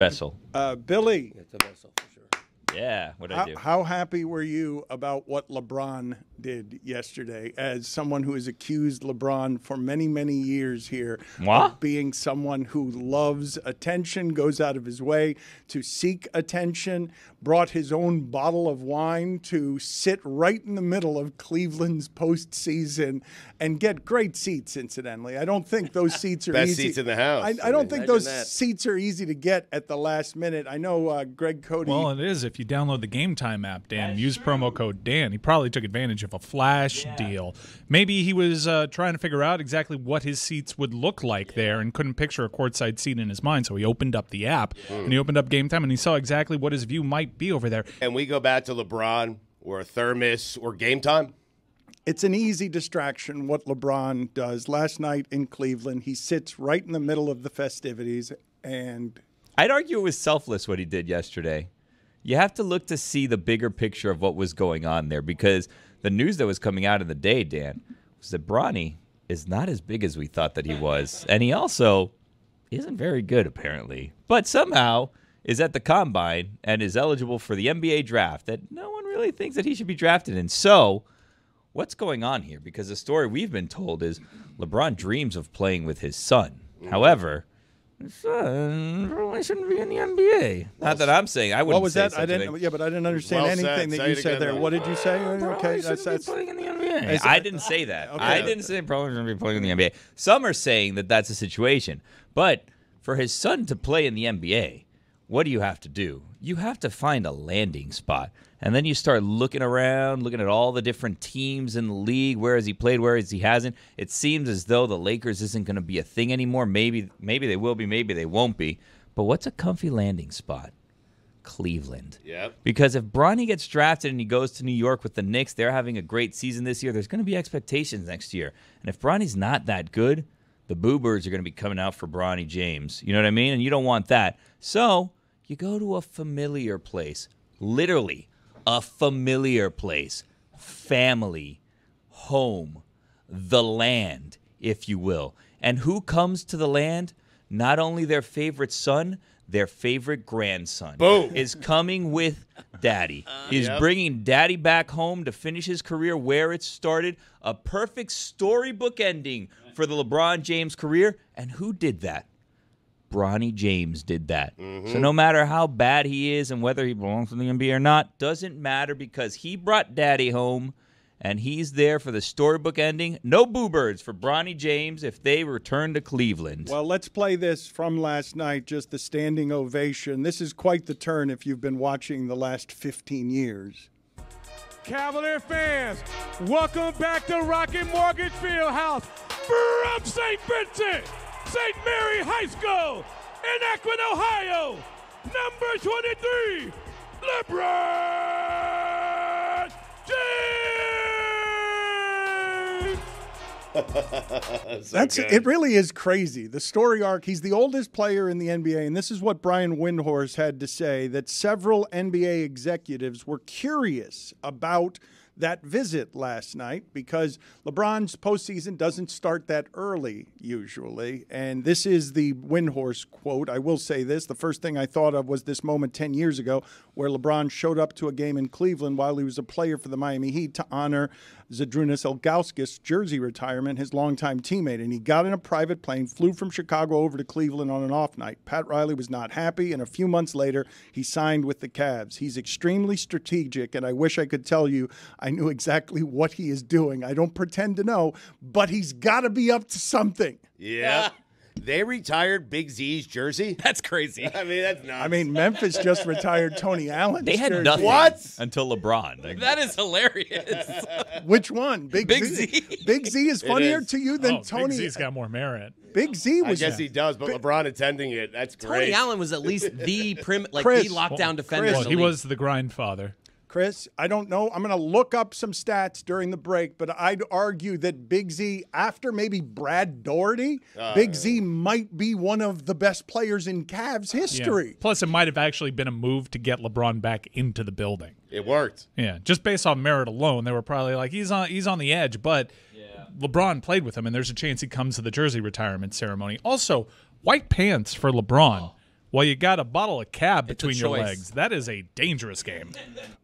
Vessel. Billy. It's a vessel for sure. Yeah, what did I do? How happy were you about what LeBron did yesterday as someone who has accused LeBron for many, many years here of being someone who loves attention, goes out of his way to seek attention, brought his own bottle of wine to sit right in the middle of Cleveland's postseason and get great seats, incidentally. I don't think those seats are Best easy. seats in the house. I don't think those seats are easy to get at the last minute. I know Greg Cody. Well, it is if you download the Game Time app, Dan. Use promo code Dan. He probably took advantage of a flash deal. Maybe he was trying to figure out exactly what his seats would look like there and couldn't picture a courtside seat in his mind, so he opened up the app and he opened up Game Time and he saw exactly what his view might be over there. And we go back to LeBron or Thermos or Game Time. It's an easy distraction what LeBron does. Last night in Cleveland, he sits right in the middle of the festivities, and I'd argue it was selfless what he did yesterday. You have to look to see the bigger picture of what was going on there, because the news that was coming out in the day, Dan, was that Bronny is not as big as we thought that he was, and he also isn't very good apparently, but somehow is at the Combine and is eligible for the NBA draft that no one really thinks that he should be drafted in. So what's going on here? Because the story we've been told is LeBron dreams of playing with his son. However, his son really shouldn't be in the NBA. Not that I'm saying. I wouldn't. What was say that? such a thing. Yeah, but I didn't understand anything that you said there. What did you say? Okay, that's playing in the NBA. I didn't say that. Okay. I didn't say probably shouldn't be playing in the NBA. Some are saying that that's a situation, but for his son to play in the NBA, what do you have to do? You have to find a landing spot. And then you start looking around, looking at all the different teams in the league. Where has he played? Where has he hasn't? It seems as though the Lakers isn't going to be a thing anymore. Maybe they will be. Maybe they won't be. But what's a comfy landing spot? Cleveland. Yep. Because if Bronny gets drafted and he goes to New York with the Knicks, they're having a great season this year. There's going to be expectations next year. And if Bronny's not that good, the Boo Birds are going to be coming out for Bronny James. You know what I mean? And you don't want that. So you go to a familiar place. Literally. A familiar place, family, home, the land, if you will. And who comes to the land? Not only their favorite son, their favorite grandson. Boom. Is coming with daddy. Is bringing daddy back home to finish his career where it started. A perfect storybook ending for the LeBron James career. And who did that? Bronny James did that. So no matter how bad he is and whether he belongs to the NBA or not, doesn't matter because he brought daddy home and he's there for the storybook ending. No Boo Birds for Bronny James if they return to Cleveland. Well, let's play this from last night, just the standing ovation. This is quite the turn if you've been watching the last 15 years. Cavalier fans, welcome back to Rocket Mortgage Fieldhouse from St. Vincent, St. Mary High School in Akron, Ohio. Number 23, LeBron James. It really is crazy. The story arc, he's the oldest player in the NBA, and this is what Brian Windhorst had to say, that several NBA executives were curious about that visit last night because LeBron's postseason doesn't start that early usually. And this is the Windhorst quote. I will say this. The first thing I thought of was this moment 10 years ago where LeBron showed up to a game in Cleveland while he was a player for the Miami Heat to honor Zydrunas Ilgauskas' jersey retirement, his longtime teammate. And he got in a private plane, flew from Chicago over to Cleveland on an off night. Pat Riley was not happy, and a few months later, he signed with the Cavs. He's extremely strategic, and I wish I could tell you I knew exactly what he is doing. I don't pretend to know, but he's got to be up to something. Yeah. They retired Big Z's jersey? That's crazy. I mean, that's nuts. I mean, Memphis just retired Tony Allen. They had jersey. nothing until LeBron. Like, That is hilarious. Which one? Big Z. Big Z is funnier to you than Tony. Big Z's got more merit. Big Z was. I guess he does, but LeBron attending it, that's great. Tony Allen was at least the the lockdown defender. Well, in the he league. was the grind father. Chris, I don't know. I'm going to look up some stats during the break, but I'd argue that Big Z, after maybe Brad Daugherty, Big Z might be one of the best players in Cavs history. Yeah. Plus, it might have actually been a move to get LeBron back into the building. It worked. Yeah, just based on merit alone, they were probably like, he's on the edge, but LeBron played with him, and there's a chance he comes to the jersey retirement ceremony. Also, white pants for LeBron. while you got a bottle of cab It's a between your choice. legs. That is a dangerous game.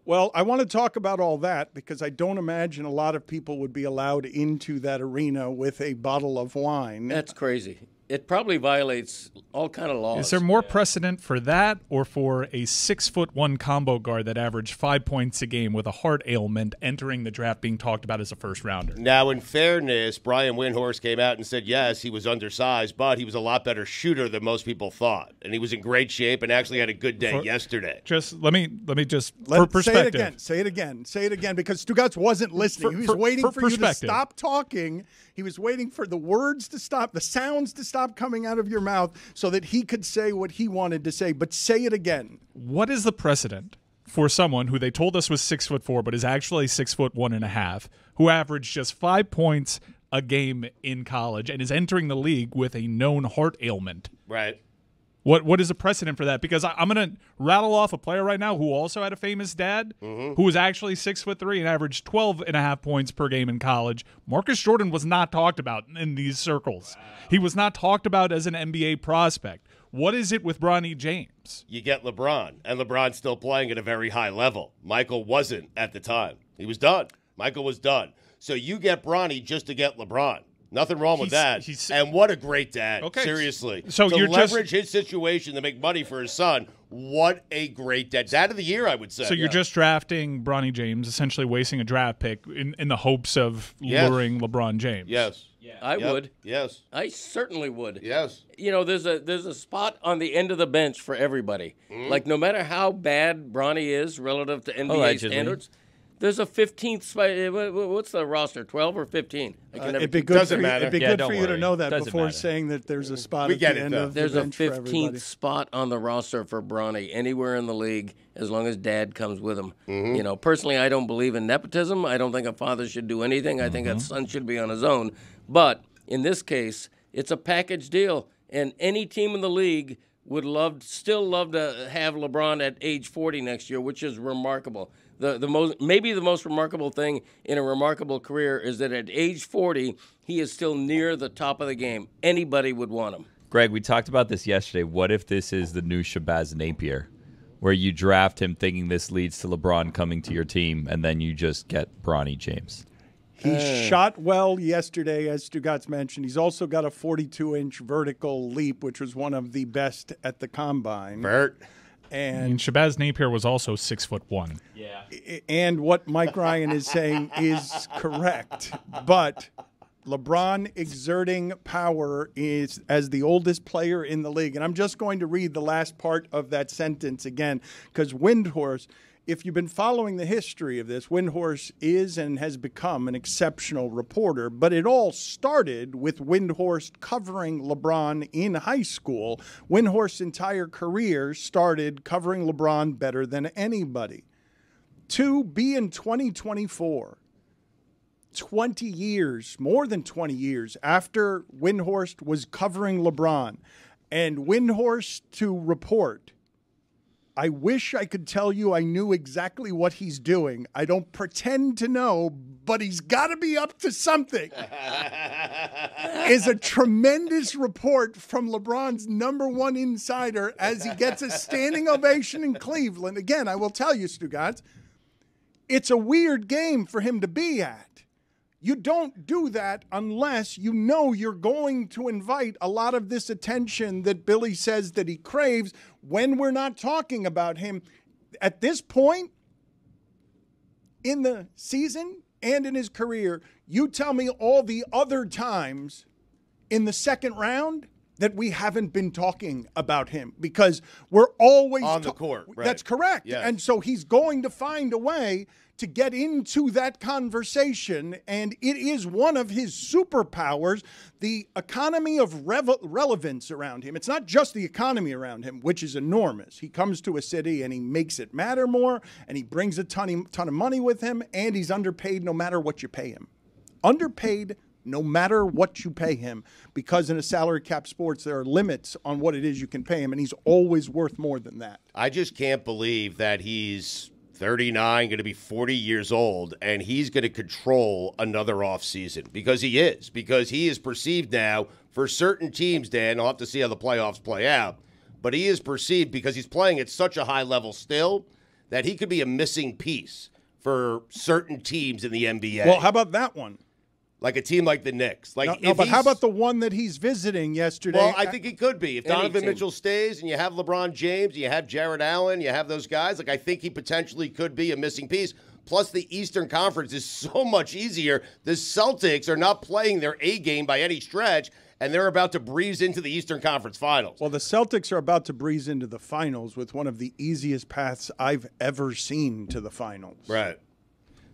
Well, I want to talk about all that because I don't imagine a lot of people would be allowed into that arena with a bottle of wine. That's crazy. It probably violates all kind of laws. Is there more precedent for that or for a 6'1" combo guard that averaged 5 points a game with a heart ailment entering the draft being talked about as a first rounder? Now, in fairness, Brian Windhorst came out and said, yes, he was undersized, but he was a lot better shooter than most people thought. And he was in great shape and actually had a good day yesterday. Just let me just for perspective. Say it again, because Stugotz wasn't listening. He was waiting for you to stop talking. He was waiting for the words to stop, the sounds to stop coming out of your mouth so that he could say what he wanted to say. But say it again. What is the precedent for someone who they told us was 6'4", but is actually 6'1.5", who averaged just 5 points a game in college and is entering the league with a known heart ailment? Right. What is the precedent for that? Because I'm going to rattle off a player right now who also had a famous dad, who was actually 6'3" and averaged 12.5 points per game in college. Marcus Jordan was not talked about in these circles. Wow. He was not talked about as an NBA prospect. What is it with Bronny James? You get LeBron, and LeBron's still playing at a very high level. Michael wasn't at the time. He was done. Michael was done. So you get Bronny just to get LeBron. Nothing wrong with that. And what a great dad. Okay. Seriously. So to you're leverage his situation to make money for his son, what a great dad. Dad of the year, I would say. So you're just drafting Bronny James, essentially wasting a draft pick in the hopes of luring LeBron James. Yes. Yeah. I would. Yes. I certainly would. Yes. You know, there's a spot on the end of the bench for everybody. Like, no matter how bad Bronny is relative to NBA standards, there's a 15th spot. What's the roster, 12 or 15? It'd be good for you to know that before saying that there's a spot at the end of the bench. There's a 15th spot on the roster for Bronny anywhere in the league as long as dad comes with him. You know, personally, I don't believe in nepotism. I don't think a father should do anything. I think a son should be on his own. But in this case, it's a package deal, and any team in the league would still love to have LeBron at age 40 next year, which is remarkable. Maybe the most remarkable thing in a remarkable career is that at age 40, he is still near the top of the game. Anybody would want him. Greg, we talked about this yesterday. What if this is the new Shabazz Napier, where you draft him thinking this leads to LeBron coming to your team, and then you just get Bronny James? He shot well yesterday, as Stugotz mentioned. He's also got a 42-inch vertical leap, which was one of the best at the Combine. Bert. And Shabazz Napier was also 6'1". Yeah. And what Mike Ryan is saying is correct. But LeBron exerting power is as the oldest player in the league. And I'm just going to read the last part of that sentence again, because Windhorst, if you've been following the history of this, Windhorst is and has become an exceptional reporter, but it all started with Windhorst covering LeBron in high school. Windhorst's entire career started covering LeBron better than anybody. To be in 2024, 20 years, more than 20 years after Windhorst was covering LeBron, and Windhorst to report, I wish I could tell you I knew exactly what he's doing. I don't pretend to know, but he's got to be up to something. Is a tremendous report from LeBron's #1 insider as he gets a standing ovation in Cleveland. Again, I will tell you, Stugotz, it's a weird game for him to be at. You don't do that unless you know you're going to invite a lot of this attention that Billy says that he craves when we're not talking about him. At this point in the season and in his career, you tell me all the other times in the second round that we haven't been talking about him, because we're always on the court. Right. That's correct. Yes. And so he's going to find a way to get into that conversation, and it is one of his superpowers, the economy of relevance around him. It's not just the economy around him, which is enormous. He comes to a city and he makes it matter more, and he brings a ton of money with him, and he's underpaid no matter what you pay him. Underpaid no matter what you pay him, because in a salary cap sports, there are limits on what it is you can pay him, and he's always worth more than that. I just can't believe that he's 39, going to be 40 years old, and he's going to control another offseason, because he is perceived now for certain teams, Dan. I'll have to see how the playoffs play out, but he is perceived because he's playing at such a high level still that he could be a missing piece for certain teams in the NBA. Well, how about that one? Like a team like the Knicks. Like, but how about the one that he's visiting yesterday? Well, I think he could be. If Donovan Mitchell stays and you have LeBron James, you have Jared Allen, you have those guys, like I think he potentially could be a missing piece. Plus, the Eastern Conference is so much easier. The Celtics are not playing their A game by any stretch, and they're about to breeze into the Eastern Conference Finals. Well, the Celtics are about to breeze into the finals with one of the easiest paths I've ever seen to the finals. Right.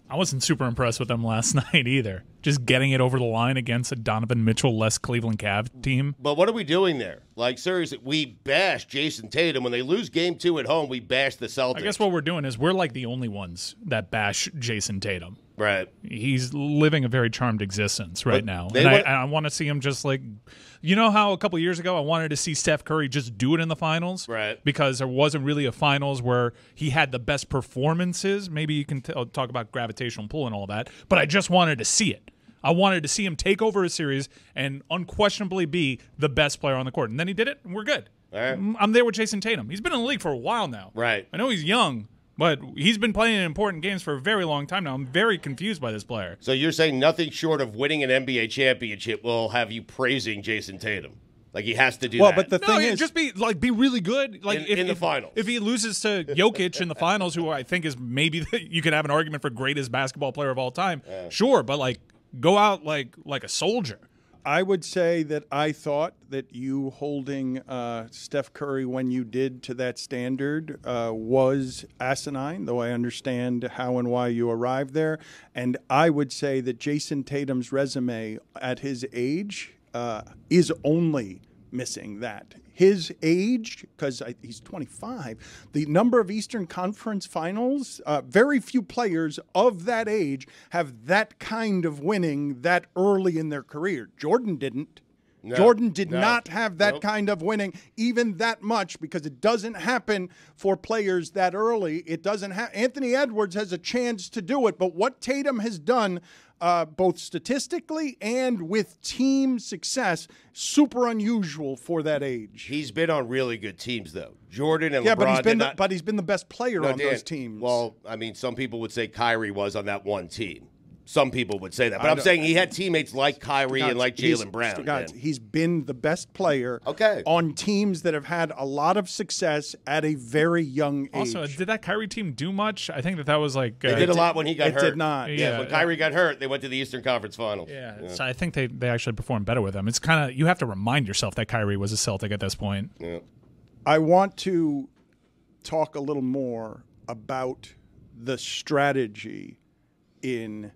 I wasn't super impressed with them last night either. Just getting it over the line against a Donovan Mitchell-less Cleveland Cavs team. But what are we doing there? Like, seriously, we bash Jason Tatum. When they lose Game 2 at home, we bash the Celtics. I guess what we're doing is we're like the only ones that bash Jason Tatum. Right. He's living a very charmed existence right now. And I want to see him just like, you know how a couple years ago I wanted to see Steph Curry just do it in the finals? Right. Because there wasn't really a finals where he had the best performances. Maybe you can talk about gravitational pull and all that. But I just wanted to see it. I wanted to see him take over a series and unquestionably be the best player on the court. And then he did it, and we're good. All right. I'm there with Jason Tatum. He's been in the league for a while now. Right. I know he's young, but he's been playing in important games for a very long time now. I'm very confused by this player. So you're saying nothing short of winning an NBA championship will have you praising Jason Tatum? Like he has to do that. Well, but the thing is, just be really good. Like in the finals. If he loses to Jokic in the finals, who I think is maybe you could have an argument for greatest basketball player of all time, sure, but like go out like a soldier. I would say that I thought that you holding Steph Curry when you did to that standard was asinine, though I understand how and why you arrived there. And I would say that Jason Tatum's resume at his age is only missing that. His age, because he's 25, the number of Eastern Conference Finals, very few players of that age have that kind of winning that early in their career. Jordan didn't. No, Jordan did not have that kind of winning even that much because it doesn't happen for players that early. It doesn't happen. Anthony Edwards has a chance to do it, but what Tatum has done both statistically and with team success, super unusual for that age. He's been on really good teams, though. Jordan and LeBron but he's been the best player on those teams. Well, I mean, some people would say Kyrie was on that one team. Some people would say that. But I'm saying he had teammates like Kyrie and like Jaylen Brown. He's been the best player on teams that have had a lot of success at a very young age. Also, did that Kyrie team do much? I think that was like... They did a lot when he got hurt. It did not. Yeah, when Kyrie got hurt, they went to the Eastern Conference Finals. Yeah. So I think they actually performed better with him. It's kind of... You have to remind yourself that Kyrie was a Celtic at this point. Yeah. I want to talk a little more about the strategy in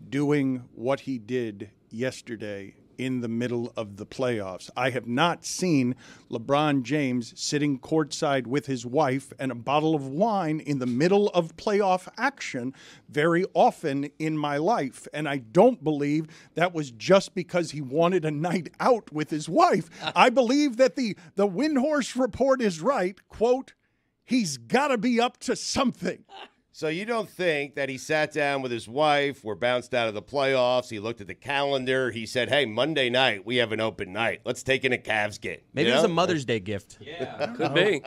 doing what he did yesterday in the middle of the playoffs. I have not seen LeBron James sitting courtside with his wife and a bottle of wine in the middle of playoff action very often in my life. And I don't believe that was just because he wanted a night out with his wife. I believe that the Windhorst report is right. Quote, he's got to be up to something. So you don't think that he sat down with his wife, we're bounced out of the playoffs, he looked at the calendar, he said, hey, Monday night, we have an open night. Let's take in a Cavs game. Maybe it was a Mother's Day gift. Yeah. Could be.